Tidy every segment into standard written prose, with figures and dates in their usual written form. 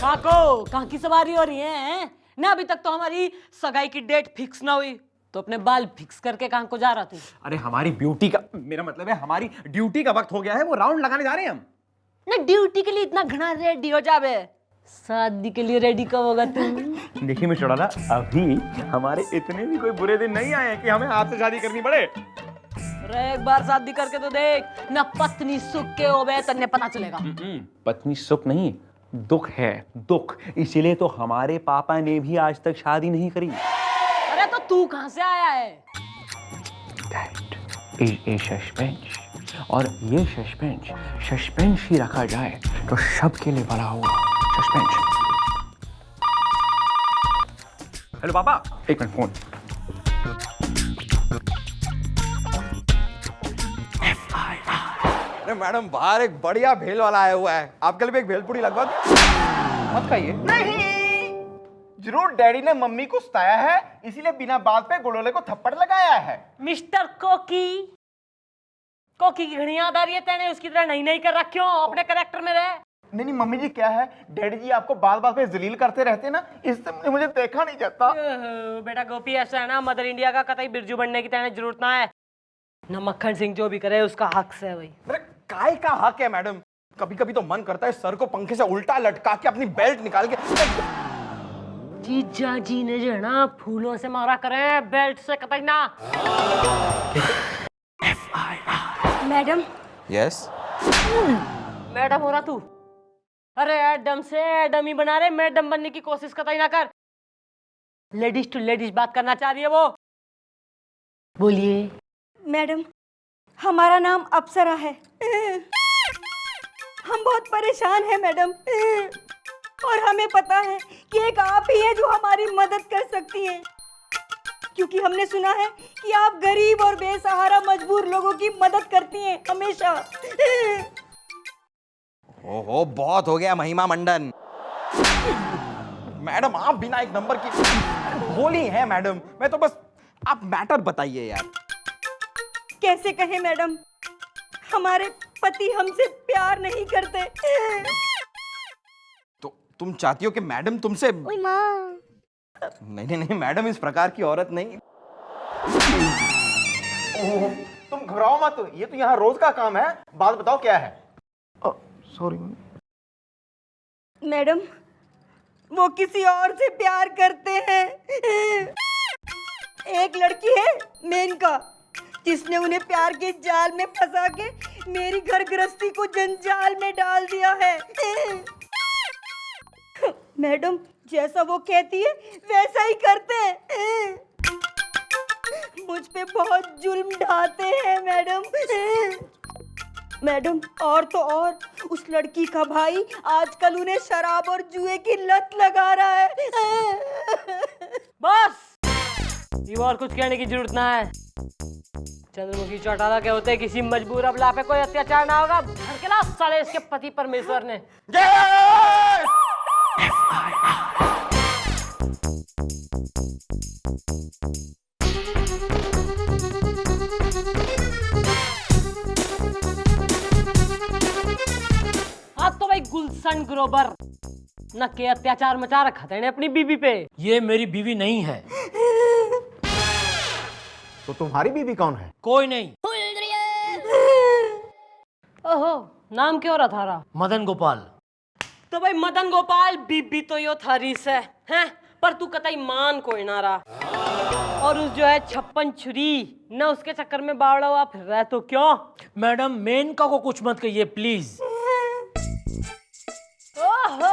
काको कहाँ की सवारी हो रही है ना? अभी तक तो हमारी सगाई की डेट फिक्स ना हुई, तो अपने बाल फिक्स करके कहाँ को जा रहा तू? अरे हमारी ब्यूटी का, मेरा मतलब है हमारी ड्यूटी का वक्त हो गया है, वो राउंड लगाने जा रहे हैं हम। ना ड्यूटी के लिए इतना घना रेडी हो जावे, शादी के लिए रेडी कब होगा तू? देखिए मिस्टर डाला, अभी हमारे इतने भी कोई बुरे दिन नहीं आए कि हमें आपसे शादी करनी पड़े। अरे एक बार शादी करके तो देख ना, पत्नी सुख के होवे तन्ने पता चलेगा। पत्नी सुख नहीं, दुख है, दुख। इसीलिए तो हमारे पापा ने भी आज तक शादी नहीं करी। अरे तो तू कहाँ से आया है? That is a suspense, और ये सस्पेंस ही रखा जाए तो सबके लिए भला होगा। सस्पेंस। हेलो पापा, एक मिनट फोन। अरे मैडम, बाहर एक बढ़िया भेल वाला आया हुआ है, आपके लिए भी एक भेलपूरी लगभग। मत खाइए। नहीं, जरूर डैडी ने मम्मी को सताया है, इसीलिए बिना बात पे गुड़ोले को थप्पड़ लगाया है। मिस्टर कोकी की घड़ी याद आ रही है तेने? उसकी तरह नहीं कर रहा, क्यों? अपने कैरेक्टर में रहे। नहीं मम्मी जी, क्या है, डैडी जी आपको बात बात पे जलील करते रहते ना, इससे मुझे देखा नहीं जाता। बेटा गोपी, ऐसा है ना, मदर इंडिया का कतई बिरजू बनने की तेने जरूरत ना है ना। मक्खन सिंह जो भी करे उसका हक से है भाई। अरे काय का हक है मैडम? कभी कभी तो मन करता है सर को पंखे से उल्टा लटका के अपनी बेल्ट निकाल के। जीजा जी ने जो है ना फूलों से मारा करे, बेल्ट से कतई ना। मैडम। यस। मैडम हो रहा तू? अरे एडम से एडम ही बना रहे, मैडम बनने की कोशिश कतई ना कर। लेडीज टू लेडीज बात करना चाह रही है वो। बोलिए। मैडम, हमारा नाम अप्सरा है। हम बहुत परेशान हैं मैडम, और हमें पता है कि एक आप ही है जो हमारी मदद कर सकती हैं, क्योंकि हमने सुना है कि आप गरीब और बेसहारा मजबूर लोगों की मदद करती हैं हमेशा। ओहो, बहुत हो गया महिमा मंडन। मैडम, आप बिना एक नंबर की भोली हैं मैडम। मैं तो बस, आप मैटर बताइए यार। कैसे कहें मैडम, हमारे पति हमसे प्यार नहीं करते। तो तुम चाहती हो कि मैडम तुमसे? नहीं मैडम, इस प्रकार की औरत नहीं। ओह, तुम घबराओ मत, ये तो यहाँ रोज का काम है। बात बताओ क्या है? सॉरी मैडम, वो किसी और से प्यार करते हैं। एक लड़की है मेनका, जिसने उन्हें प्यार के जाल में फंसा के मेरी घर गृहस्थी को जंजाल में डाल दिया है। मैडम, जैसा वो कहती है वैसा ही करते हैं। मुझ पे बहुत जुल्म ढाते हैं मैडम। मैडम, और तो और उस लड़की का भाई आजकल उन्हें शराब और जुए की लत लगा रहा है। बस, ये और कुछ कहने की जरूरत ना है। चंद्रमुखी चौटाला के होते किसी मजबूर अबला पे कोई अत्याचार ना होगा। भड़केला साले इसके पति परमेश्वर ने। आज तो भाई गुलशन ग्रोवर न के अत्याचार मचा रखा था अपनी बीवी पे। ये मेरी बीवी नहीं है। तो तुम्हारी बीवी कौन है? कोई नहीं। ओहो, नाम क्यों रहा थारा? मदन गोपाल। तो भाई मदन गोपाल बीबी तो यो थारी से हैं, पर तू कतई मान कोई ना रहा। और उस जो है 56 छुरी न, उसके चक्कर में बावड़ा हुआ फिर रहा है तो क्यों? मैडम, मेनका को कुछ मत कहिए प्लीज। ओहो,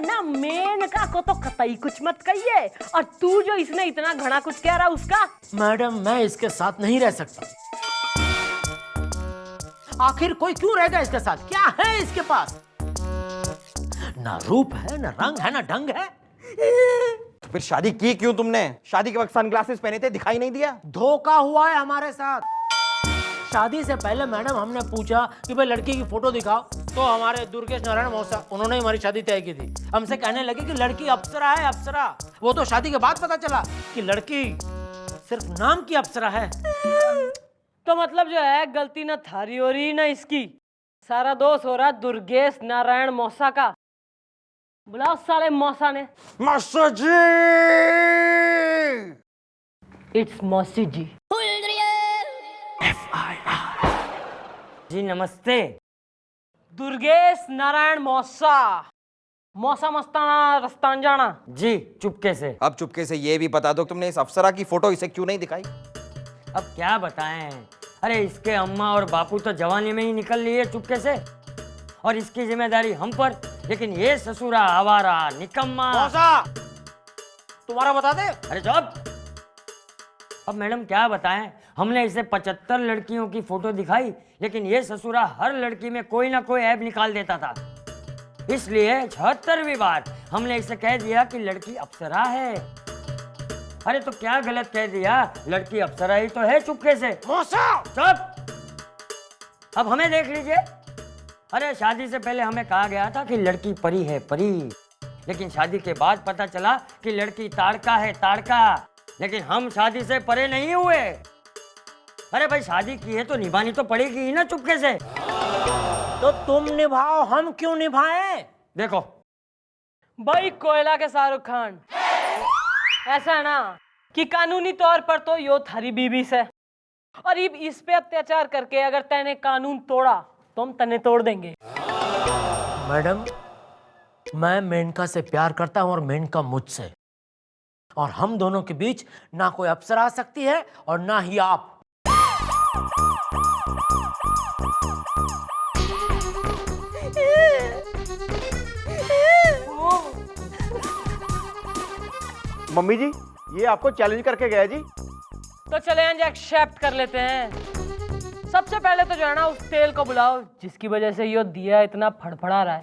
ना मेनका को तो कतई कुछ मत कहिए, और तू जो इसने इतना घना कुछ कह रहा उसका। मैडम, मैं इसके साथ नहीं रह सकता। आखिर कोई क्यों रहेगा इसके साथ? क्या है इसके पास? ना रूप है, ना रंग है, ना ढंग है। तो फिर शादी की क्यों तुमने? शादी के वक्त सनग्लासेस पहने थे, दिखाई नहीं दिया? धोखा हुआ है हमारे साथ। शादी से पहले मैडम हमने पूछा कि भाई लड़की की फोटो दिखाओ, तो हमारे दुर्गेश नारायण मौसा, उन्होंने हमारी शादी तय की थी। हमसे कहने लगे कि लड़की अप्सरा है, अप्सरा। वो तो शादी के बाद पता चला कि लड़की सिर्फ नाम की अप्सरा है। तो मतलब जो है गलती न थारी हो रही न इसकी, सारा दोष हो रहा दुर्गेश नारायण मौसा का। बुलाओ साले मौसा ने। Master ji. इट्स मौसी जी। जी नमस्ते। दुर्गेश नारायण मौसा। मौसा मस्ताना रस्तान जाना। जी चुपके से। अब चुपके से ये भी बता दो तुमने इस अप्सरा की फोटो इसे क्यों नहीं दिखाई? अब क्या बताएं, अरे इसके अम्मा और बापू तो जवानी में ही निकल लिए चुपके से, और इसकी जिम्मेदारी हम पर। लेकिन ये ससुरा आवारा निकम्मा। मौसा तुम्हारा बता दे। अरे चुप। अब मैडम क्या बताएं, हमने इसे 75 लड़कियों की फोटो दिखाई, लेकिन ये ससुरा हर लड़की में कोई ना कोई ऐब निकाल देता था। इसलिए 76वीं बार हमने इसे कह दिया कि लड़की अप्सरा है। अरे तो क्या गलत कह दिया, लड़की अप्सरा ही तो है चुपके से। मौसा चुप। अब हमें देख लीजिए। अरे शादी से पहले हमें कहा गया था कि लड़की परी है परी, लेकिन शादी के बाद पता चला कि लड़की ताड़का है ताड़का। लेकिन हम शादी से परे नहीं हुए। अरे भाई शादी की है तो निभानी तो पड़ेगी ही ना चुपके से। तो तुम निभाओ, हम क्यों निभाएं? देखो भाई कोयला के शाहरुख खान, ऐसा है ना कि कानूनी तौर पर तो यो थारी बीबी से, और इस पे अत्याचार करके अगर तैने कानून तोड़ा तो हम तने तोड़ देंगे। मैडम मैं मेनका से प्यार करता हूं और मेनका मुझसे, और हम दोनों के बीच ना कोई अप्सरा आ सकती है और ना ही आप। मम्मी जी ये आपको चैलेंज करके गया जी। तो चले एक्सेप्ट कर लेते हैं। सबसे पहले तो जो है ना उस तेल को बुलाओ जिसकी वजह से यो दिया इतना फड़फड़ा रहा है।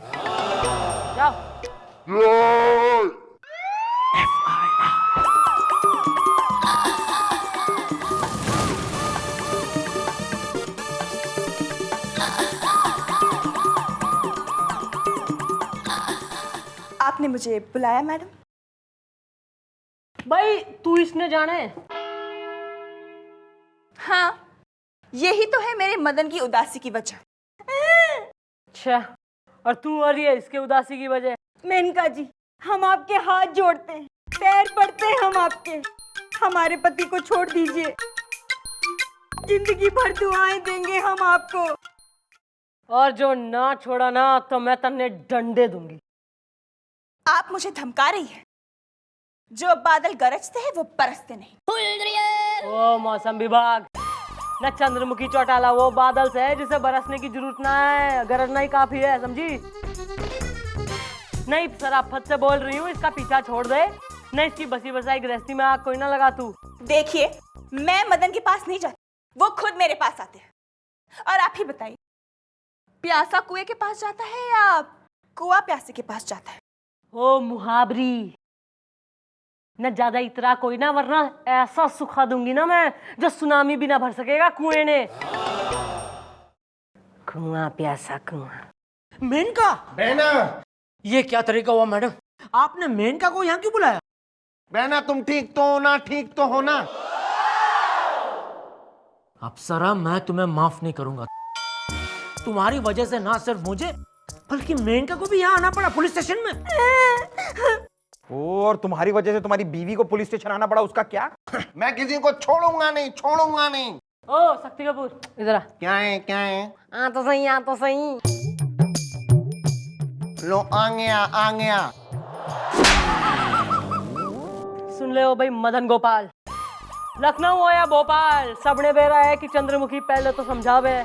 जाओ। आपने मुझे बुलाया मैडम? भाई तू इसने जाने। हाँ, यही तो है मेरे मदन की उदासी की वजह। अच्छा, और तू और ये इसके उदासी की वजह? मेनका जी, हम आपके हाथ जोड़ते हैं, पैर पड़ते हैं हम आपके। हमारे पति को छोड़ दीजिए, जिंदगी भर दुआएं देंगे हम आपको। और जो ना छोड़ा ना तो मैं तन्ने डंडे दूंगी। आप मुझे धमका रही है? जो बादल गरजते हैं वो बरसते नहीं। ओ मौसम विभाग, न चंद्रमुखी चौटाला वो बादल से है जिसे बरसने की जरूरत ना है, गरजना ही काफी है, समझी? नहीं सराफत से बोल रही हूँ, इसका पीछा छोड़ दे, न इसकी बसी बसाई गृहस्थी में आग कोई ना लगा तू। देखिए, मैं मदन के पास नहीं जाती, वो खुद मेरे पास आते हैं। और आप ही बताइए, प्यासा कुएं के पास जाता है या कुआं प्यासे के पास जाता है? ओ मुहावरी, न ज्यादा इतरा कोई ना, वरना ऐसा सुखा दूंगी ना मैं जो सुनामी भी ना भर सकेगा कुएं ने। कुआं प्यासा कुआं। मेनका बहना, ये क्या तरीका हुआ मैडम? आपने मेनका को यहाँ क्यों बुलाया? बहना तुम ठीक तो हो ना, ठीक तो हो ना? अप्सरा मैं तुम्हें माफ नहीं करूंगा। तुम्हारी वजह से ना सिर्फ मुझे बल्कि मेनका को भी यहाँ आना पड़ा पुलिस स्टेशन में। और तुम्हारी वजह से तुम्हारी बीवी को पुलिस स्टेशन आना पड़ा, उसका क्या? मैं किसी को छोड़ूंगा नहीं, छोड़ूंगा नहीं। ओ शक्ति कपूर इधर आ। क्या है क्या है? आ तो सही, आ तो सही। लो आ गया, आ गया। सुन ले ओ भाई मदन गोपाल, लखनऊ हो या भोपाल, सबने बेरा है कि चंद्रमुखी पहले तो समझावे,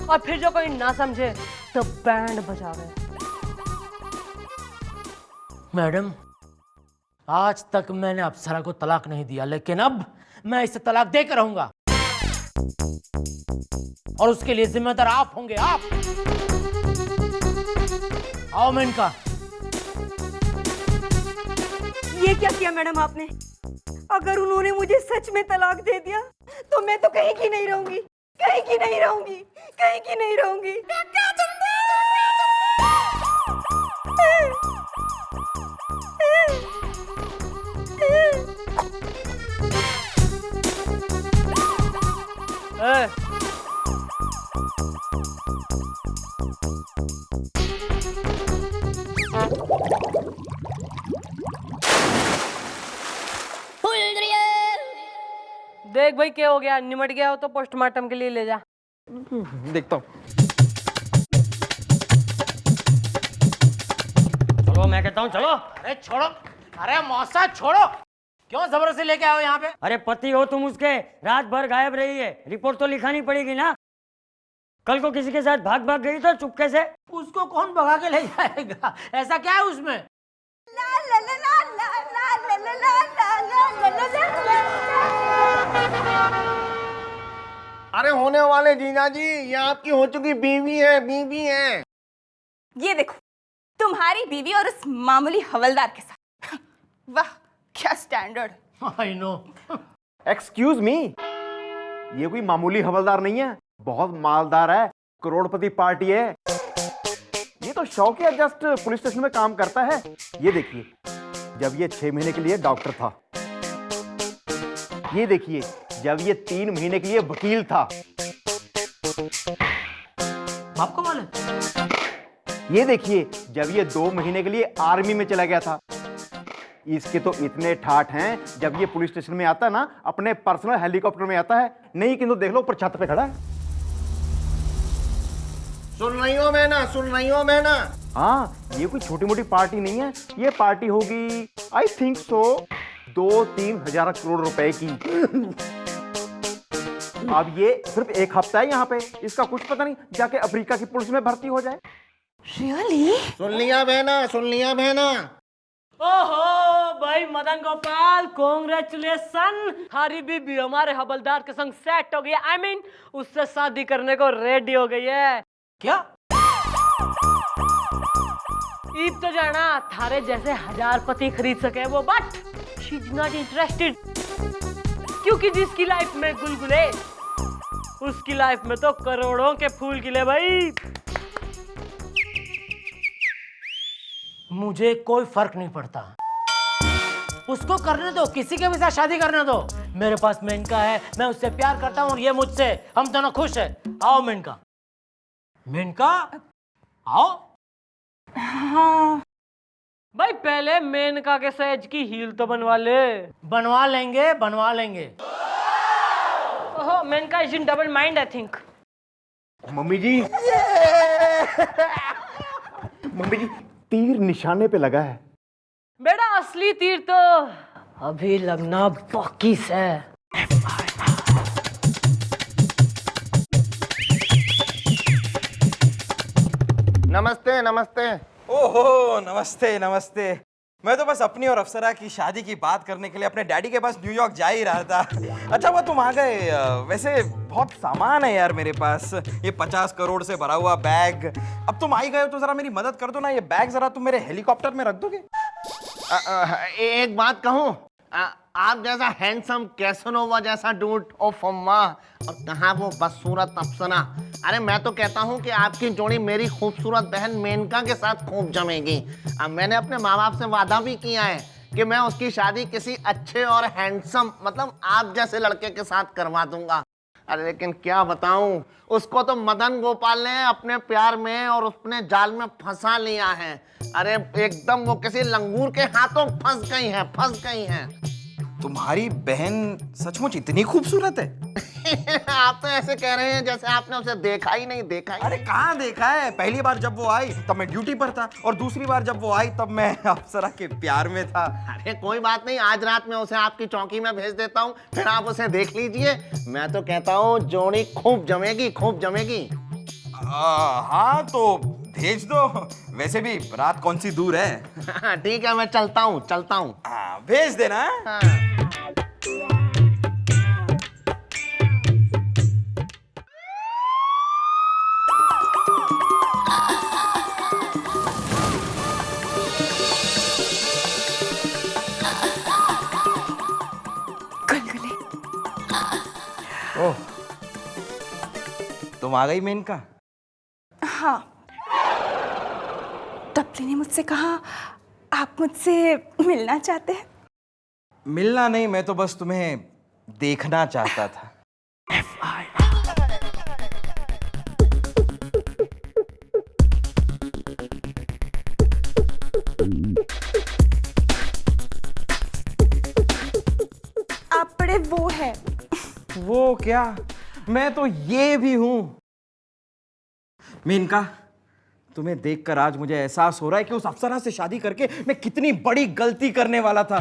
और फिर जो कोई ना समझे तो बैंड बजावे। मैडम आज तक मैंने अप्सरा को तलाक नहीं दिया, लेकिन अब मैं इसे तलाक देकर रहूंगा, और उसके लिए जिम्मेदार आप होंगे, आप। आओ मेनका। ये क्या किया मैडम आपने? अगर उन्होंने मुझे सच में तलाक दे दिया तो मैं तो कहीं की नहीं रहूंगी, कहीं की नहीं रहूंगी, कहीं की नहीं रहूंगी। ए, देख भाई क्या हो गया, निमट गया हो तो पोस्टमार्टम के लिए ले जा। देखता हूँ। चलो मैं कहता हूँ चलो। अरे छोड़ो, अरे मौसा छोड़ो, क्यों जबरदस्ती लेके आओ यहाँ पे? अरे पति हो तुम उसके, रात भर गायब रही है, रिपोर्ट तो लिखानी पड़ेगी ना। कल को किसी के साथ भाग भाग गई तो चुपके से। उसको कौन भगा के ले जाएगा? ऐसा क्या है उसमें? अरे होने वाले जीजा जी, ये आपकी हो चुकी बीवी है, बीवी है। ये देखो, तुम्हारी बीवी और उस मामूली हवलदार के साथ। वाह क्या standard. I know. Excuse me, ये कोई मामूली हवलदार नहीं है, बहुत मालदार है, करोड़पति पार्टी है। ये तो शौकिया जस्ट पुलिस स्टेशन में काम करता है। ये देखिए, जब ये 6 महीने के लिए डॉक्टर था, ये देखिए जब ये 3 महीने के लिए वकील था, आपको मालूम? ये देखिए जब ये 2 महीने के लिए आर्मी में चला गया था। इसके तो इतने ठाठ हैं, जब ये पुलिस स्टेशन में आता है ना, अपने पर्सनल हेलीकॉप्टर में आता है। नहीं किंतु देख लो ऊपर छत पे खड़ा है। सुन रही हो मैना, सुन रही हो मैना? हाँ, ये कोई छोटी मोटी पार्टी नहीं है, ये पार्टी होगी आई थिंक सो 2-3 हजार करोड़ रुपए की। अब ये सिर्फ 1 हफ्ता है यहाँ पे, इसका कुछ पता नहीं, जाके अफ्रीका की पुलिस में भर्ती हो जाए। रियली? सुन लिया बहना, सुन लिया बहना? ओहो भाई मदन गोपाल, कॉन्ग्रेचुलेशन, हमारी बीबी हमारे हवलदार के संग सेट हो गई। आई मीन उससे शादी करने को रेडी हो गई है। क्या? ईब तो जाना थारे जैसे 1000 पति खरीद सके वो, but she is not interested, क्योंकि जिसकी लाइफ में गुलगुले उसकी लाइफ में तो करोड़ों के फूल खिले भाई। मुझे कोई फर्क नहीं पड़ता, उसको करने दो, किसी के भी साथ शादी करने दो। मेरे पास मेनका है, मैं उससे प्यार करता हूँ और ये मुझसे, हम दोनों खुश हैं। आओ मेनका, मेनका आओ। हाँ भाई पहले मेनका के सैज की हील तो बनवा ले। बनवा लेंगे, बनवा लेंगे। ओहो Menaka is in double mind I think. Mummy ji, mummy ji, तीर निशाने पे लगा है। बेटा असली तीर तो अभी लगना बाकी है। नमस्ते नमस्ते। ओहो नमस्ते नमस्ते। मैं तो बस अपनी और अप्सरा की शादी की बात करने के लिए अपने डैडी के पास न्यूयॉर्क जा ही रहा था। अच्छा वो तुम आ गए। वैसे बहुत सामान है यार मेरे पास, ये 50 करोड़ से भरा हुआ बैग। अब तुम आ ही गए हो तो जरा मेरी मदद कर दो ना, ये बैग जरा तुम मेरे हेलीकॉप्टर में रख दोगे? एक बात कहूँ, आप जैसा हैंडसम कैसनोवा जैसा डूड, ओ फम्मा, और कहाँ वो बदसूरत अप्सरा। अरे मैं तो कहता हूँ कि आपकी जोड़ी मेरी खूबसूरत बहन मेनका के साथ खूब जमेगी। अब मैंने अपने माँ बाप से वादा भी किया है कि मैं उसकी शादी किसी अच्छे और हैंडसम, मतलब आप जैसे लड़के के साथ करवा दूंगा। अरे लेकिन क्या बताऊं, उसको तो मदन गोपाल ने अपने प्यार में और अपने जाल में फंसा लिया है। अरे एकदम वो किसी लंगूर के हाथों फंस गई है, फंस गई है। तुम्हारी बहन सचमुच इतनी खूबसूरत है? आप तो ऐसे कह रहे हैं जैसे आपने उसे देखा ही नहीं, देखा ही अरे कहाँ देखा है, पहली बार जब वो आई तब मैं ड्यूटी पर था, और दूसरी बार जब वो आई तब मैं अप्सरा के प्यार में था। अरे कोई बात नहीं, आज रात में उसे आपकी चौकी में भेज देता हूँ, फिर आप उसे देख लीजिए। मैं तो कहता हूँ जोड़ी खूब जमेगी, खूब जमेगी। हाँ तो भेज दो। वैसे भी रात कौन सी दूर है। ठीक है, मैं चलता हूँ, चलता हूँ। हाँ भेज देना। हाँ। ओह तुम आ गई मेनका। हाँ, तपली ने मुझसे कहा आप मुझसे मिलना चाहते हैं। मिलना नहीं, मैं तो बस तुम्हें देखना चाहता था। आप बड़े वो है वो क्या, मैं तो ये भी हूं। मेनका, तुम्हें देखकर आज मुझे एहसास हो रहा है कि उस अप्सरा से शादी करके मैं कितनी बड़ी गलती करने वाला था।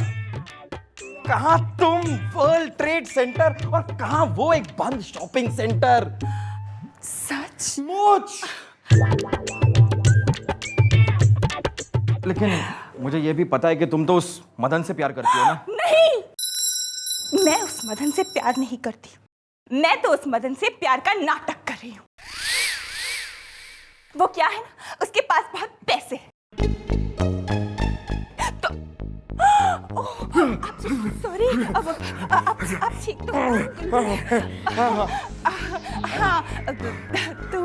कहां तुम वर्ल्ड ट्रेड सेंटर और कहां वो एक बंद शॉपिंग सेंटर। सचमुच। लेकिन मुझे ये भी पता है कि तुम तो उस मदन से प्यार करती हो ना। नहीं, मैं उस मदन से प्यार नहीं करती। मैं तो उस मदन से प्यार का नाटक कर रही हूँ। वो क्या है ना, उसके पास बहुत पैसे हैं। तो सॉरी, अब ठीक तो हाँ, तो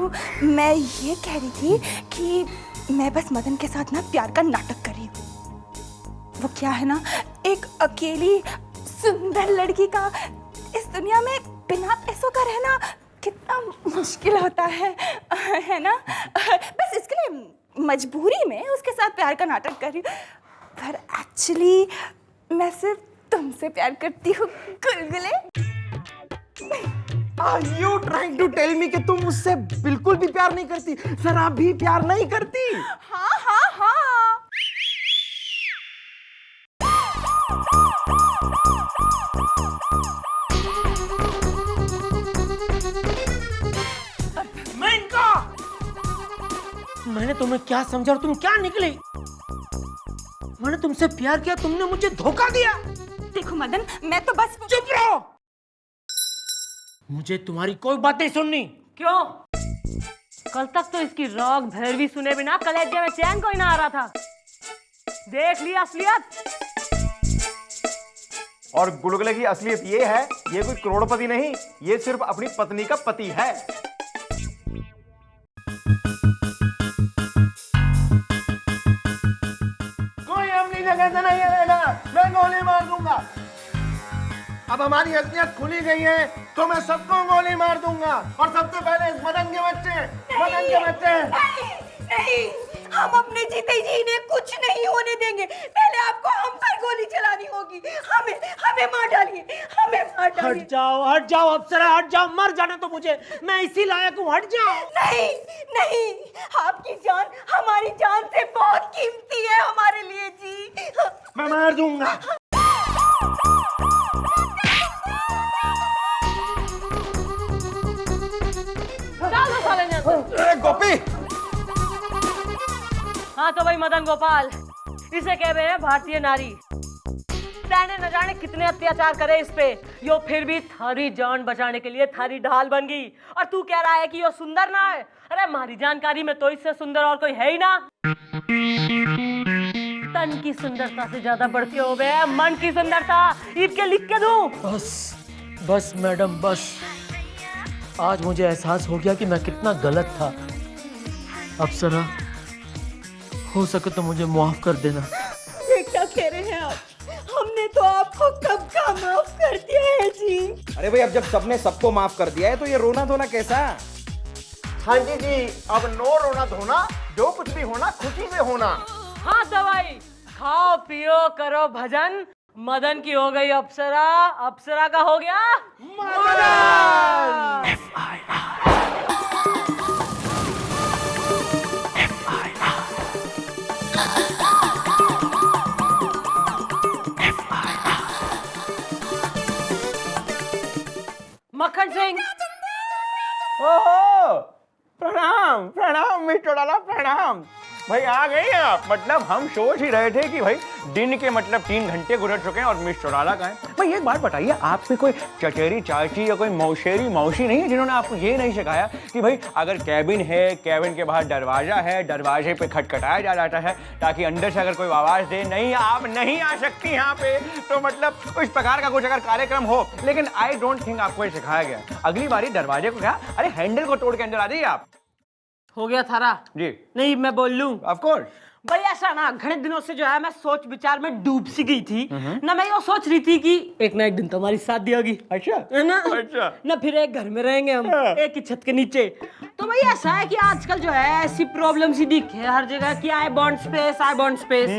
मैं ये कह रही थी कि मैं बस मदन के साथ ना प्यार का नाटक कर रही हूँ। वो क्या है ना, एक अकेली सुंदर लड़की का इस दुनिया में बिना पैसों का रहना कितना मुश्किल होता है ना। बस इसके लिए मजबूरी में उसके साथ प्यार का नाटक कर रही हूँ, पर एक्चुअली मैं सिर्फ तुमसे प्यार करती हूँ गुलगुले। Are you trying to tell me कि तुम मुझसे बिल्कुल भी प्यार नहीं करती, जरा भी प्यार नहीं करती? हाँ हाँ हाँ। मैंने तुम्हें क्या समझा और तुम क्या निकली? मैंने तुमसे प्यार किया, तुमने मुझे धोखा दिया। देखो मदन, मैं तो बस चुप रहो, मुझे तुम्हारी कोई बात नहीं सुननी। क्यों? कल तक तो इसकी रॉक भैरवी सुने बिना कलेजे में चैन कोई ना आ रहा था। देख लिया असलियत। और गुलगुले की असलियत ये है, ये कोई करोड़पति नहीं, ये सिर्फ अपनी पत्नी का पति है। कोई अपनी जगह से नहीं रहेगा, मैं गोली मार दूंगा। अब हमारी असलियत खुली गई है तो मैं सबको गोली मार दूंगा, और सबसे पहले इस मदन के बच्चे। नहीं, हम अपने जीते जी इन्हें कुछ नहीं होने देंगे। पहले आपको हम पर गोली चलानी होगी। हमें मार डालिए, हमें मार डालिए। हट जाओ अप्सरा, हट जाओ, मर जाने तो मुझे, मैं इसी लायक हूँ, हट जाओ। नहीं नहीं, आपकी जान हमारी जान से बहुत कीमती है हमारे लिए जी। मैं मार दूंगा। डालो साले ने अंदर। अरे गोपी! हाँ तो भाई मदन गोपाल, इसे कह रहे हैं भारतीय नारी। तैने न जाने कितने अत्याचार करे इस पे, यो फिर भी थारी जान बचाने के लिए थारी ढाल बन गई। और तू कह रहा है कि यो सुंदर ना है। अरे हमारी जानकारी में तो इससे सुंदर और कोई है ही ना। तन की सुंदरता से ज्यादा बढ़ती हो बे मन की सुंदरता। ईद के लिख के दूं? बस मैडम, बस। आज मुझे एहसास हो गया कि मैं कितना गलत था। अप्सरा, हो सके तो मुझे माफ कर देना। ये क्या कह रहे हैं आप? हमने तो आपको कब का माफ कर दिया है जी। अरे भाई, अब जब सबने सबको माफ कर दिया है तो ये रोना धोना कैसा? हाँ जी, अब नो रोना धोना, जो कुछ भी होना खुशी से होना। हाँ दवाई खाओ पियो करो भजन। मदन की हो गई अप्सरा, अप्सरा का हो गया मदन। मक्खन सिंह। ओहो, प्रणाम प्रणाम मिस्टर डाला, प्रणाम। भाई आ गए आप। मतलब हम सोच ही रहे थे कि भाई दिन के मतलब 3 घंटे गुजर चुके हैं और मिस चौड़ाला का है। भाई एक बात बताइए, आपसे कोई चचेरी चाची या कोई मौसेरी मौसी नहीं है जिन्होंने आपको ये नहीं सिखाया कि भाई अगर कैबिन है, कैबिन के बाहर दरवाजा है, दरवाजे पे खटखटाया जाता है ताकि अंदर से अगर कोई आवाज दे, नहीं आप नहीं आ सकती यहाँ पे, तो मतलब इस प्रकार का कुछ अगर कार्यक्रम हो। लेकिन आई डोंट थिंक आपको ये सिखाया गया। अगली बारी दरवाजे को क्या, अरे हैंडल को तोड़ के अंदर आ जाइए आप। हो गया थारा जी। नहीं मैं बोल लूं? Of course. भाई ऐसा ना घने दिनों से जो है मैं सोच विचार में डूब सी गई थी ना। मैं ये सोच रही थी कि एक ना एक दिन तो हमारी शादी होगी। अच्छा है ना? अच्छा। ना फिर एक घर में रहेंगे हम, एक ही छत के नीचे। तो भाई ऐसा है कि आजकल जो है ऐसी प्रॉब्लम सी दिखी है हर जगह कि आई बॉन्ड स्पेस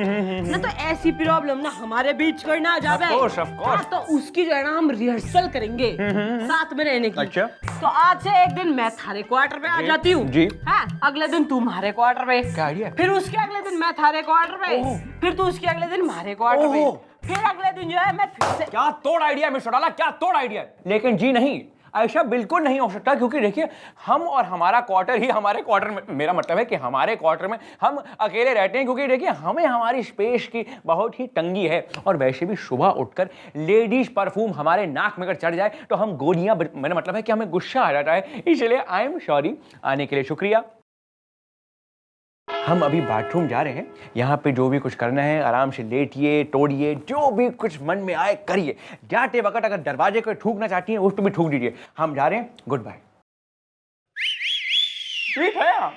ना, तो ऐसी प्रॉब्लम ना हमारे बीच कोई ना आ जावे। Of course. तो उसकी जो है ना हम रिहर्सल करेंगे साथ में रहने की। अच्छा। तो आज से एक दिन मैं थारे क्वार्टर पे आ जाती हूँ जी। हाँ, अगले दिन तू हमारे क्वार्टर पे, क्या आइडिया? फिर उसके अगले दिन मैं थारे क्वार्टर पे, फिर तू उसके अगले दिन हमारे क्वार्टर पे, फिर अगले दिन जो है मैं फिर से। क्या तोड़ आइडिया मिस्टर डाला, क्या तोड़ आइडिया। लेकिन जी नहीं, ऐसा बिल्कुल नहीं हो सकता, क्योंकि देखिए हम और हमारा क्वार्टर ही हमारे क्वार्टर में, मेरा मतलब है कि हमारे क्वार्टर में हम अकेले रहते हैं, क्योंकि देखिए हमें हमारी स्पेस की बहुत ही तंगी है। और वैसे भी सुबह उठकर लेडीज परफ्यूम हमारे नाक में अगर चढ़ जाए तो हम गोलियां, मेरा मतलब है कि हमें गुस्सा आ जाता है। इसलिए आई एम सॉरी, आने के लिए शुक्रिया। हम अभी बाथरूम जा रहे हैं, यहाँ पे जो भी कुछ करना है आराम से लेटिए, तोड़िए, जो भी कुछ मन में आए करिए। जाते वक्त अगर दरवाजे को ठूकना चाहती हैं उस पर भी ठूक दीजिए। हम जा रहे हैं, गुड बाय। ठीक है।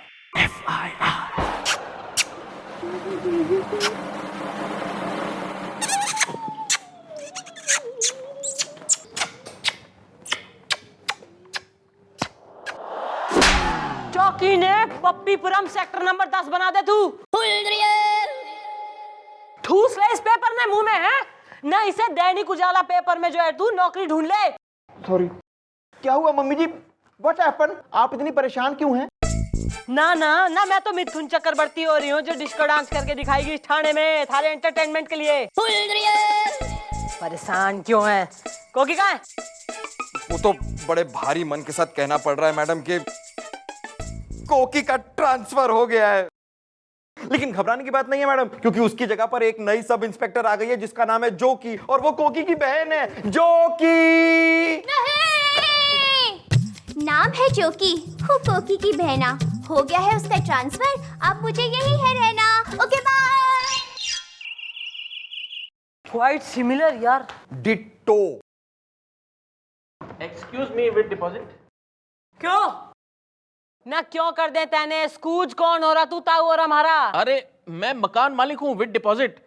चौकी ने पप्पीपुरम सेक्टर नंबर 10 बना दे तू। ठूस ले इस पेपर ने मुंह में है ना, इसे दैनिक उजाला पेपर में जो है तू नौकरी ढूंढ ले। सॉरी। क्या हुआ मम्मी जी? What happen? आप इतनी परेशान क्यों हैं? ना ना ना, मैं तो मिथुन चक्रवर्ती हो रही हूँ जो डिस्को डांस करके दिखाएगी इस थाने में थारे एंटरटेनमेंट के लिए। परेशान क्यों है? कोकी कहाँ है? वो तो बड़े भारी मन के साथ कहना पड़ रहा है मैडम कि कोकी का ट्रांसफर हो गया है। लेकिन घबराने की बात नहीं है मैडम, क्योंकि उसकी जगह पर एक नई सब इंस्पेक्टर आ गई है जिसका नाम है जोकी, और वो कोकी की बहन है। जोकी नहीं, नाम है जोकी, हूँ कोकी की बहना। हो गया है उसका ट्रांसफर, अब मुझे यही है रहना। Okay bye. क्वाइट सिमिलर यार। Ditto. Excuse me, with deposit. क्यों ना क्यों कर दे तेने? स्कूज कौन हो रहा तू ताऊ और हमारा? अरे मैं मकान मालिक हूँ विद डिपॉजिट।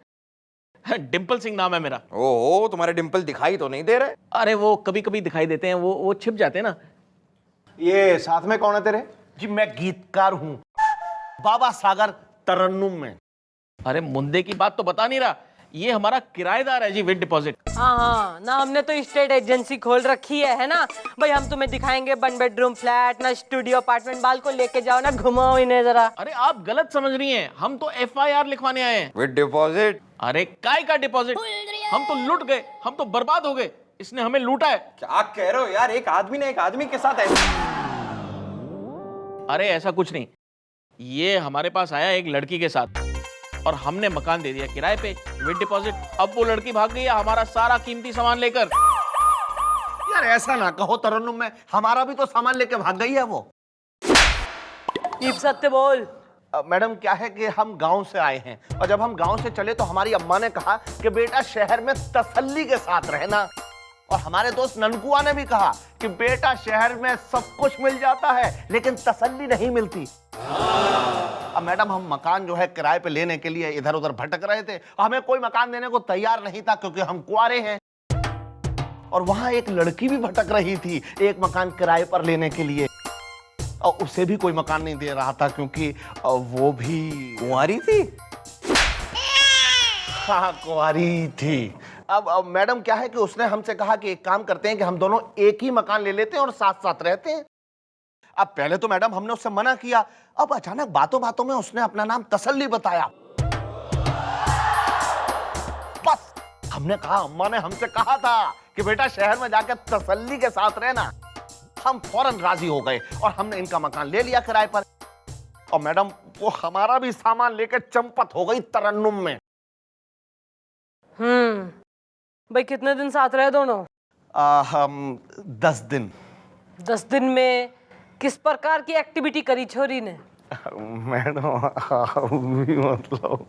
डिम्पल सिंह नाम है मेरा। ओहो, तुम्हारे डिंपल दिखाई तो नहीं दे रहे। अरे वो कभी कभी दिखाई देते हैं, वो छिप जाते हैं ना। ये साथ में कौन है तेरे? जी मैं गीतकार हूँ, बाबा सागर तरन्नुम में। अरे मुंदे की बात तो बता नहीं रहा, ये हमारा किराएदार है जी विद डिपॉजिट। हाँ हाँ ना, हमने तो स्टेट एजेंसी खोल रखी है ना भाई। हम तुम्हें दिखाएंगे 1 बेडरूम फ्लैट ना स्टूडियो अपार्टमेंट। बाल को लेके जाओ ना, घुमाओ इन्हें जरा। अरे आप गलत समझ रही हैं, हम तो FIR लिखवाने आए हैं। With deposit? अरे काय का डिपॉजिट? हम तो लूट गए, हम तो बर्बाद हो गए, इसने हमें लूटा है। क्या कह रहे हो यार? एक आदमी ने एक आदमी के साथ ऐसा। अरे ऐसा कुछ नहीं, ये हमारे पास आया एक लड़की के साथ और हमने मकान दे दिया किराए पे विद डिपॉजिट। अब वो लड़की भाग गई है हमारा सारा कीमती सामान लेकर। यार ऐसा ना कहो तरन्नुम, में हमारा भी तो सामान लेके भाग गई है वो। सत्य बोल। मैडम क्या है कि हम गांव से आए हैं, और जब हम गांव से चले तो हमारी अम्मा ने कहा कि बेटा शहर में तसल्ली के साथ रहना। और हमारे दोस्त ननकुआ ने भी कहा कि बेटा शहर में सब कुछ मिल जाता है लेकिन तसल्ली नहीं मिलती। अब मैडम हम मकान जो है किराए पे लेने के लिए इधर उधर भटक रहे थे, हमें कोई मकान देने को तैयार नहीं था क्योंकि हम कुआरे हैं। और वहां एक लड़की भी भटक रही थी एक मकान किराए पर लेने के लिए, और उसे भी कोई मकान नहीं दे रहा था क्योंकि वो भी कुंवारी थी। हाँ कुंवारी थी। अब मैडम क्या है कि उसने हमसे कहा कि एक काम करते हैं कि हम दोनों एक ही मकान ले लेते हैं और साथ साथ रहते हैं। अब पहले तो मैडम हमने उससे मना किया, अब अचानक बातों बातों में उसने अपना नाम तसल्ली बताया। बस हमने कहा, अम्मा ने हमसे कहा था कि बेटा शहर में जाकर तसल्ली के साथ रहना। हम फौरन राजी हो गए और हमने इनका मकान ले लिया किराए पर। और मैडम वो हमारा भी सामान लेकर चंपत हो गई तरन्नुम में। भाई कितने दिन साथ रहे दोनों? हम 10 दिन। 10 दिन में किस प्रकार की एक्टिविटी करी छोरी ने? मैडम मतलब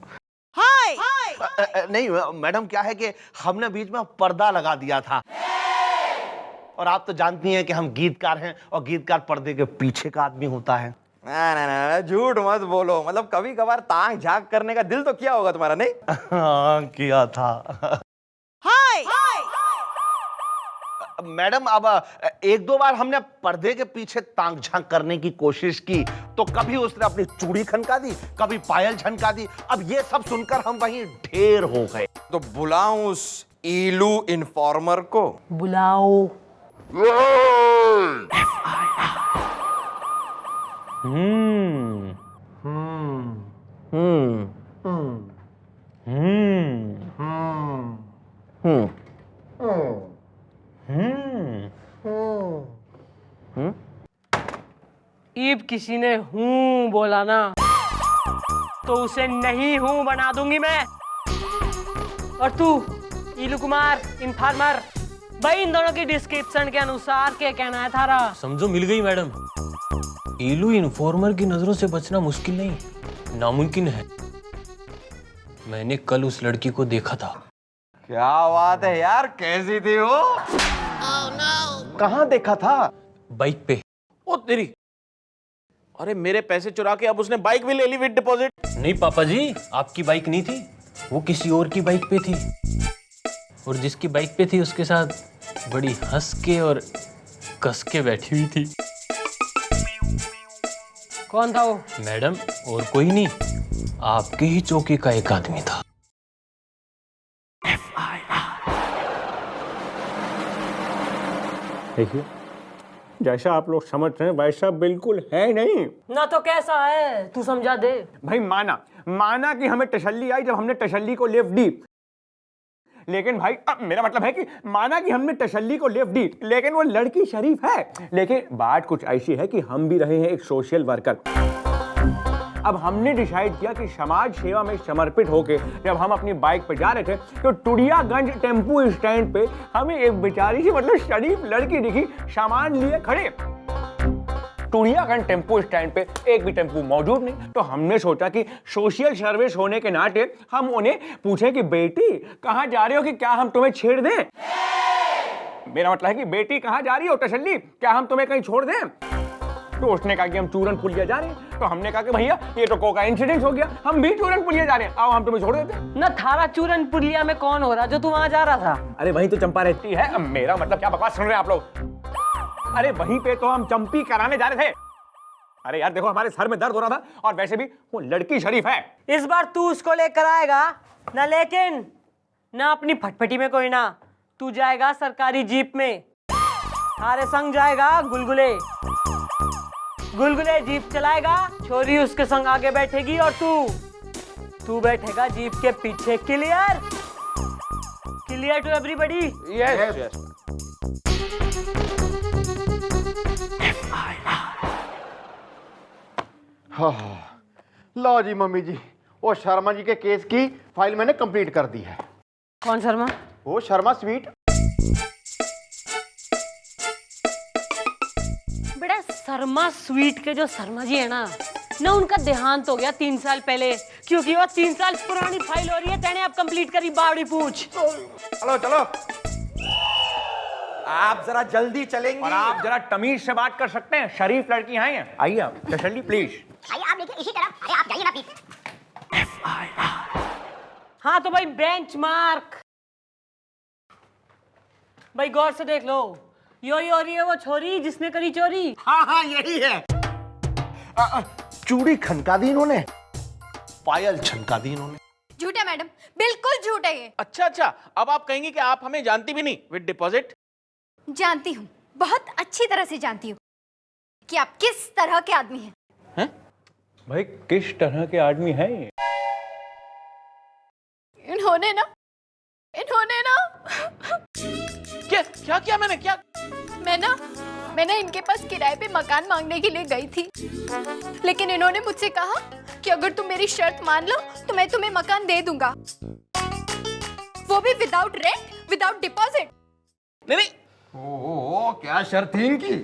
नहीं मैडम क्या है कि हमने बीच में पर्दा लगा दिया था। और आप तो जानती हैं कि हम गीतकार हैं और गीतकार पर्दे के पीछे का आदमी होता है। ना ना ना, झूठ मत बोलो। मतलब कभी कभार ताक झांक करने का दिल तो किया होगा तुम्हारा, नहीं? हाँ किया था। मैडम अब एक दो बार हमने पर्दे के पीछे ताक झांक करने की कोशिश की तो कभी उसने अपनी चूड़ी खनका दी, कभी पायल झनका दी। अब ये सब सुनकर हम वहीं ढेर हो गए। तो बुलाऊं उस ईलू इन्फॉर्मर को? बुलाओ। ईब किसी ने हूं बोला ना तो उसे नहीं हूं बना दूंगी मैं। और तू ईलू कुमार इन्फॉर्मर, भाई इन दोनों की डिस्क्रिप्शन के अनुसार क्या कहना है थारा? समझो मिल गई मैडम। ईलू इन्फॉर्मर की नजरों से बचना मुश्किल नहीं, नामुमकिन है। मैंने कल उस लड़की को देखा था। क्या बात है यार, कैसी थी वो? कहाँ देखा था? बाइक पे। ओ तेरी, अरे मेरे पैसे चुरा के अब उसने बाइक भी ले ली विद डिपॉजिट। नहीं पापा जी, आपकी बाइक नहीं थी, वो किसी और की बाइक पे थी। और जिसकी बाइक पे थी उसके साथ बड़ी हंस के और कस के बैठी हुई थी। कौन था वो? मैडम और कोई नहीं, आपके ही चौकी का एक आदमी था। देखिए, जैसा आप लोग समझ रहे हैं वैसा बिल्कुल है नहीं। ना तो कैसा है, तू समझा दे। भाई माना कि हमें तसल्ली आई जब हमने तसल्ली को लिफ्ट दी, लेकिन भाई अब मेरा मतलब है कि माना कि हमने तसल्ली को लिफ्ट दी, लेकिन वो लड़की शरीफ है। लेकिन बात कुछ ऐसी है कि हम भी रहे हैं एक सोशल वर्कर। अब हमने डिसाइड किया कि समाज सेवा में समर्पित होके जब हम अपनी बाइक पे जा रहे थे तो टुडियागंज टेम्पू स्टैंड पे हमें एक बेचारी सी मतलब शरीफ लड़की दिखी, सामान लिए खड़े। टुडियागंज टेम्पू स्टैंड पे एक भी टेम्पू मौजूद नहीं, तो हमने सोचा कि सोशल सर्विस होने के नाते हम उन्हें पूछे कि बेटी कहाँ जा रहे हो, कि क्या हम तुम्हें छेड़ दें? मेरा मतलब है कि बेटी कहाँ जा रही हो तसल्ली, क्या हम तुम्हें कहीं छोड़ दें? तो उसने कहा कि हम चूरन पुलिया जा रहे हैं। तो हमने कहा कि भैया ये तो कोका इंसिडेंट हो गया, हम भी चूरन पुलिया जा रहे हैं, आओ हम तुम्हें छोड़ देते हैं। ना थारा चूरन पुलिया में कौन हो रहा जो तू वहां जा रहा था? अरे वहीं तो चंपा रहती है। अब मेरा मतलब क्या बकवास सुन रहे हैं आप लोग? अरे वहीं पे तो हम चंपी कराने जा रहे थे। अरे यार देखो, हमारे सर में दर्द हो रहा था और वैसे भी वो लड़की शरीफ है। इस बार तू उसको लेकर आएगा ना, लेकिन ना अपनी फटफटी में कोई ना, तू जाएगा सरकारी जीप में। थारे संग जाएगा गुलगुले जीप चलाएगा, छोरी उसके संग आगे बैठेगी और तू बैठेगा जीप के पीछे। Clear to everybody? यस। लो जी मम्मी जी, वो शर्मा जी के केस की फाइल मैंने कंप्लीट कर दी है। कौन शर्मा? वो शर्मा स्वीट। बेटा शर्मा स्वीट के जो शर्मा जी है ना उनका देहांत हो गया 3 साल पहले, क्योंकि वो 3 साल पुरानी फाइल हो रही है। तेने अब कंप्लीट करी, बावड़ी पूछ। चलो आप जरा जल्दी चलेंगे और आप जरा तमीज से बात कर सकते हैं, शरीफ लड़की हैं। आइए आप तसल्ली प्लीज। आइए आप देखिए इसी तरफ, आइए आप जाइए ना प्लीज। हाँ तो भाई बेंच मार्क, भाई गौर से देख लो, यो हो रही है वो छोरी जिसने करी चोरी। हाँ यही है। चूड़ी खनका दी इन्होंने, पायल छनका दी इन्होंने। झूठ है मैडम, बिल्कुल झूठ है ये। अच्छा, अब आप कहेंगे कि आप हमें जानती भी नहीं विद डिपॉजिट? जानती हूँ, बहुत अच्छी तरह से जानती हूँ कि आप किस तरह के आदमी हैं। भाई किस तरह के आदमी हैं ये? इन्होंने ना क्या किया मैंने? क्या? मैं ना इनके पास किराए पे मकान मांगने के लिए गई थी, लेकिन इन्होंने मुझसे कहा कि अगर तुम मेरी शर्त मान लो तो मैं तुम्हें मकान दे दूंगा, वो भी विदाउट रेंट, विदाउट डिपॉजिट। नहीं ओह क्या शर्त थी इनकी?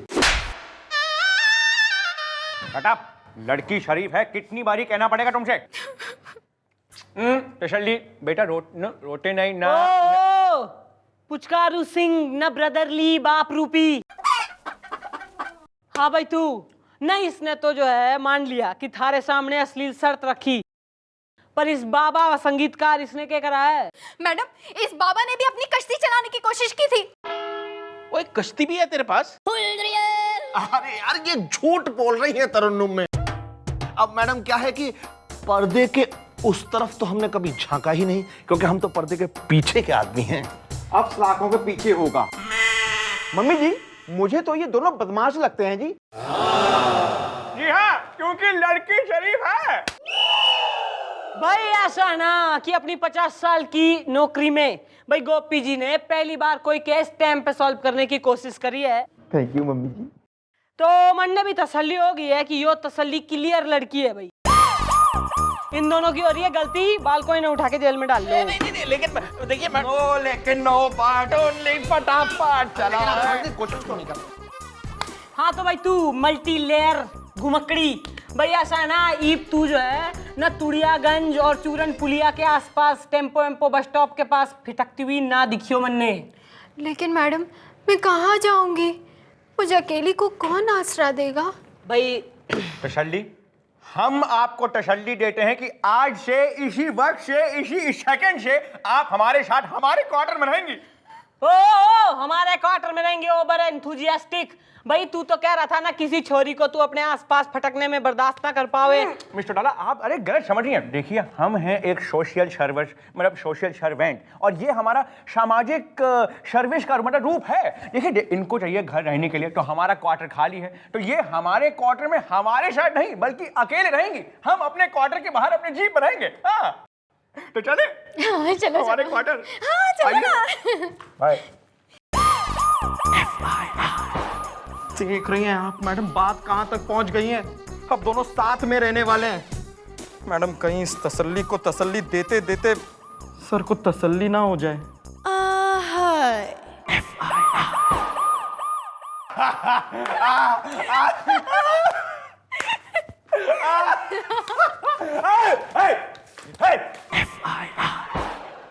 हटाप, लड़की शरीफ है, कितनी बारी कहना पड़ेगा तुमसे? तसल्ली बेटा, रोटे नहीं ना। ओ पुचकारू सिंह न ब्रदरली बाप रूपी। हाँ भाई तू नहीं, इसने तो जो है मान लिया कि थारे सामने अश्लील शर्त रखी, पर इस बाबा व संगीतकार इसने क्या करा है? मैडम, इस बाबा ने भी अपनी कश्ती चलाने की कोशिश की थी। वो एक कश्ती भी है तेरे पास? अरे यार ये झूठ बोल रही है तरन्नुम में। अब मैडम क्या है कि पर्दे के उस तरफ तो हमने कभी झांका ही नहीं, क्योंकि हम तो पर्दे के पीछे के आदमी हैं। अब सलाखों के पीछे होगा। मम्मी जी, मुझे तो ये दोनों बदमाश लगते हैं जी। जी हाँ, क्योंकि लड़की शरीफ है। भाई ऐसा ना कि अपनी 50 साल की नौकरी में भाई गोपी जी ने पहली बार कोई केस टाइम पे सॉल्व करने की कोशिश करी है। थैंक यू मम्मी जी। तो मन में भी तसल्ली हो गई है कि यो तसल्ली क्लियर लड़की है भाई। इन दोनों की हो रही है गलती, बाल को इन्हें उठा के जेल में डाल लो। नहीं, लेकिन देखिए मैं नो लेकिन नो पार्ट ओनली फटाफट चला। कोशिश तो नहीं करता। हाँ तो भाई तू मल्टी लेयर घुमकड़ी, भाई ऐसा है ना ईप तू जो है ना तुड़ियागंज और चूरन पुलिया के आसपास टेम्पो एम्पो बस स्टॉप के पास फिटकती हुई ना दिखियो मन्ने। लेकिन मैडम मैं कहाँ जाऊंगी? मुझे अकेली को कौन आसरा देगा? भाई तसल्ली, हम आपको तसल्ली देते हैं कि आज से, इसी वक्त से, इसी सेकंड से आप हमारे साथ हमारे क्वार्टर में रहेंगी। ओ हमारे क्वार्टर में रहेंगे ओवर एंथुजियास्टिक। भाई तू तो कह रहा था ना किसी छोरी को तू अपने आसपास फटकने में बर्दाश्त ना कर पावे। मिस्टर डाला, आप अरे गलत समझ रही हैं। देखिए, हम हैं एक सोशल सर्विस, मतलब सोशल सर्वेंट, और ये हमारा सामाजिक सर्विस का मतलब रूप है। देखिए, इनको चाहिए घर रहने के लिए, तो हमारा क्वार्टर खाली है, तो ये हमारे क्वार्टर में हमारे साथ नहीं बल्कि अकेले रहेंगी। हम अपने क्वार्टर के बाहर अपने जीप बनाएंगे। हाँ, तो चले हाँ, चलो हमारे चलो। क्वार्टर। हाँ चलो ना। बाय। देख रही हैं आप मैडम, बात कहाँ तक पहुँच गई है। अब दोनों साथ में रहने वाले हैं। मैडम कहीं इस तसल्ली को तसल्ली देते देते सर को तसल्ली ना हो जाए।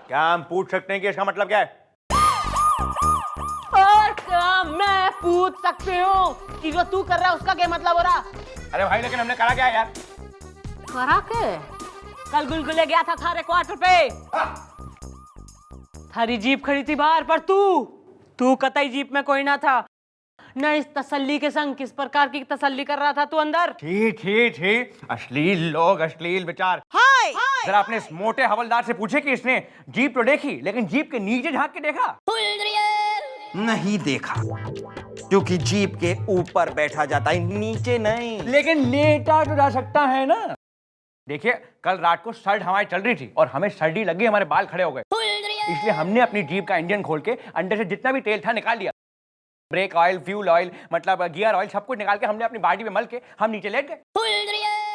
क्या हम पूछ सकते हैं कि इसका मतलब क्या है? और क्या मैं पूछ सकती हूँ कि जो तू कर रहा है उसका क्या मतलब हो रहा? अरे भाई, लेकिन हमने करा क्या है यार? करा के? कल गुलगुले गया था थारे क्वार्टर पे, थारी जीप खड़ी थी बाहर, पर तू कतई जीप में कोई ना था। न इस तसल्ली के संग किस प्रकार की तसल्ली कर रहा था तू अंदर? ठीक, अश्लील लोग, अश्लील विचार। जरा अपने इस मोटे हवलदार से पूछे कि इसने जीप तो देखी, लेकिन जीप के नीचे झांक के देखा? नहीं देखा, क्योंकि जीप के ऊपर बैठा जाता है, नीचे नहीं। लेकिन लेटा तो जा सकता है ना। देखिए, कल रात को सर्द हवाएं चल रही थी और हमें सर्दी लगी, हमारे बाल खड़े हो गए, इसलिए हमने अपनी जीप का इंजन खोल के अंदर से जितना भी तेल था निकाल लिया। ब्रेक ऑयल, फ्यूल ऑयल, मतलब गियर ऑयल, सब कुछ निकाल के हमने अपनी बाडी में मल के हम नीचे लेट गए।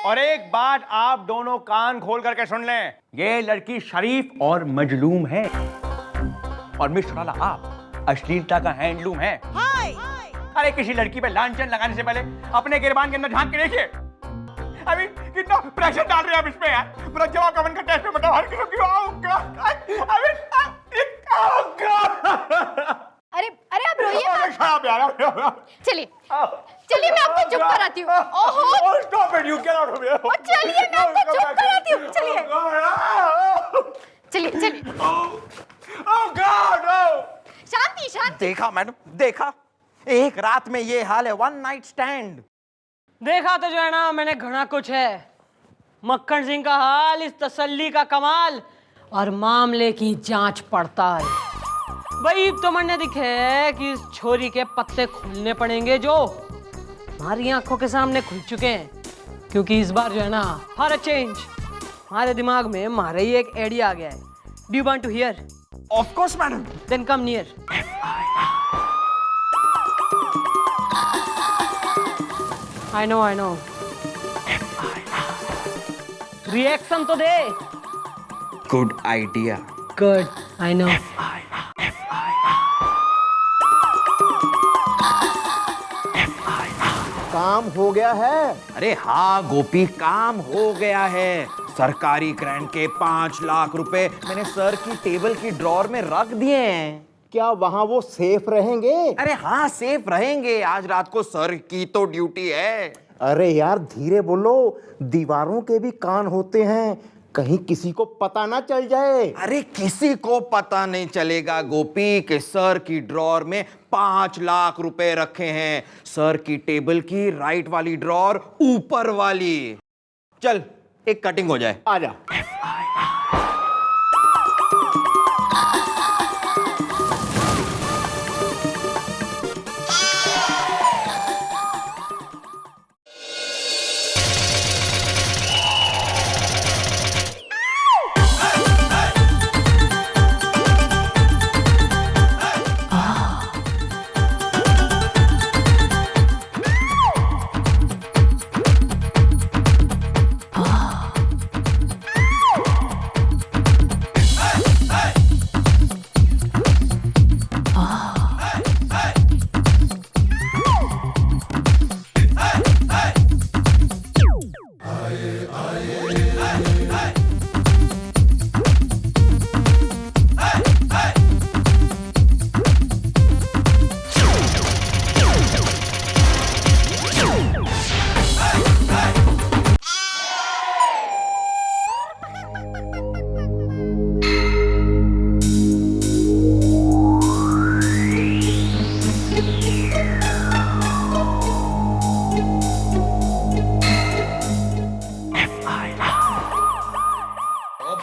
और एक बात आप दोनों कान खोल करके सुन लें, ये लड़की शरीफ और मजलूम है, और मिस्टर डाला आप अश्लीलता का हैंडलूम है। अरे किसी लड़की पे लांछन लगाने से पहले अपने गिरबान के अंदर झांक के देखिए। अभी कितना प्रेशर डाल रहे हैं आप इस पे यार। पूरा जवाब कवन का टेस्ट में बताओ हर किसी को। अरे आप रोइए मत। चलिए चलिए मैं आपको चुप कराती हूँ। ओहो stop it, you get out of here. चलिए मैं आपको चुप कराती हूँ। चलिए ओह गॉड, शांति। देखा मैडम, देखा, एक रात में ये हाल है। One night stand. देखा तो जो है ना मैंने घना कुछ है। मक्खन सिंह का हाल, इस तसल्ली का कमाल, और मामले की जांच पड़ताल। भाई तो मैंने दिखे कि इस छोरी के पत्ते खुलने पड़ेंगे, जो हमारी आंखों के सामने खुल चुके हैं। क्योंकि इस बार जो है ना फॉर अ चेंज हमारे दिमाग में हमारे ही एक आइडिया आ गया है। Do you want to hear? Of course madam. Then come near. I know reaction तो दे। Good idea. Good, I know. काम हो गया है। अरे हाँ गोपी, काम हो गया है। सरकारी ग्रांट के 5 लाख रुपए मैंने सर की टेबल की ड्रॉर में रख दिए हैं। क्या वहां वो सेफ रहेंगे? अरे हाँ, सेफ रहेंगे। आज रात को सर की तो ड्यूटी है। अरे यार धीरे बोलो, दीवारों के भी कान होते हैं, कहीं किसी को पता ना चल जाए। अरे किसी को पता नहीं चलेगा गोपी के सर की ड्रॉर में 5 लाख रुपए रखे हैं। सर की टेबल की राइट वाली ड्रॉर ऊपर वाली। चल एक कटिंग हो जाए। आ जा।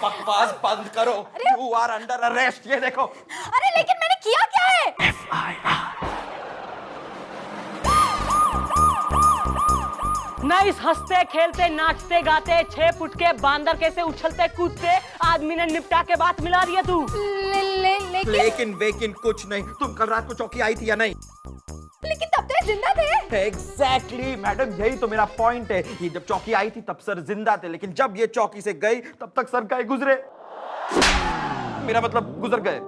बकवास बंद करो। You are under arrest. ये देखो। अरे लेकिन मैंने किया क्या है? नाइस हंसते खेलते नाचते गाते 6 फुट के बांदर कैसे उछलते कूदते आदमी ने निपटा के बात मिला रही है तू। लेकिन वेकिन कुछ नहीं। तुम कल रात को चौकी आई थी या नहीं? लेकिन तब तो ये जिंदा थे। एग्जैक्टली मैडम, यही तो मेरा पॉइंट है। ये जब चौकी आई थी तब सर जिंदा थे, लेकिन जब ये चौकी से गई तब तक सर गए गुजरे। मेरा मतलब गुजर गए।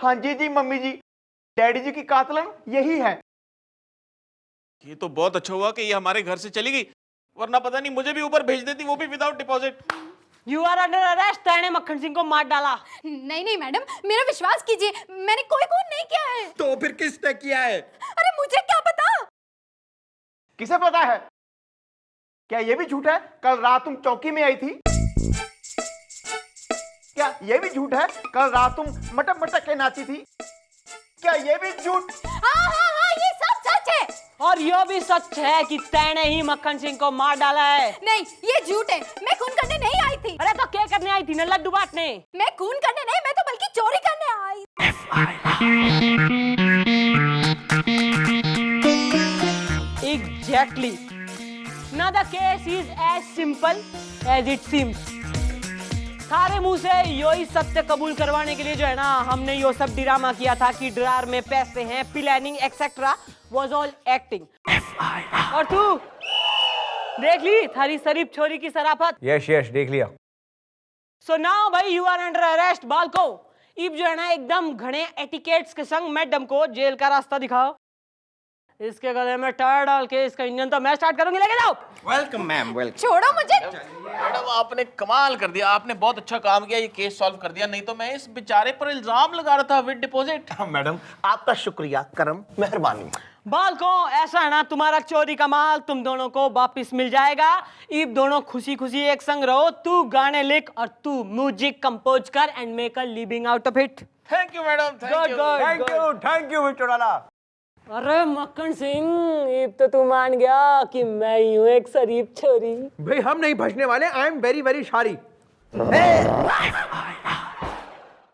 हाँ जी जी मम्मी जी, डैडी जी की कातलन यही है। ये तो बहुत अच्छा हुआ कि ये हमारे घर से चली गई, वरना पता नहीं मुझे भी ऊपर भेज देती, वो भी without deposit. You are under arrest. तैने मक्खन सिंह को मार डाला। नहीं मैडम, मेरा विश्वास कीजिए, मैंने कोई खून नहीं किया है। तो फिर किसने किया है? अरे मुझे क्या पता। किसे पता है? क्या ये भी झूठ है कल रात तुम चौकी में आई थी? क्या ये भी झूठ है कल रात तुम मटक मटक के नाची थी? क्या ये भी झूठ? हाँ, ये सब सच है। और यह भी सच है कि तैने ही मक्खन सिंह को मार डाला है। नहीं, ये झूठ है। मैं खून करने नहीं आई थी। अरे तो क्या करने आई थी? न लड्डू बांटने। मैं खून करने नहीं, मैं तो बल्कि चोरी करने आई। Exactly. Now the case is as simple as it seems. सारे मुंह से यही सत्य कबूल करवाने के लिए जो है ना, हमने यो सब ड्रामा किया था कि ड्रार में पैसे हैं, planning etcetera was all acting. और तू देख ली थारी शरीफ छोरी की शराफत। यस यस देख लिया। सो नाउ भाई यू आर अंडर अरेस्ट बालको। इब जो है ना एकदम घने एटिकेट्स के संग मैडम को जेल का रास्ता दिखाओ। इसके गले में टायर डाल के इसका इंजन तो मैं स्टार्ट करूंगी, लेके जाओ। Welcome ma'am, welcome. छोड़ो मुझे। मैडम आपने कमाल कर दिया, आपने बहुत अच्छा काम किया, ये केस सॉल्व कर दिया। नहीं तो मैं इस बेचारे पर इल्जाम लगा रहा था विद डिपॉजिट। मैडम आपका शुक्रिया, करम, मेहरबानी। बालको ऐसा है ना, तुम्हारा चोरी का माल तुम दोनों को वापिस मिल जाएगा। इब दोनों खुशी खुशी एक संग रहो। तू गाने लिख और तू म्यूजिक कंपोज कर and make a living out of it. Thank you madam, thank you mister Lala. अरे मक्खन सिंह, इब तो तू मान गया कि मैं ही हूँ एक शरीफ छोरी। भाई हम नहीं भजने वाले। I am very very sorry.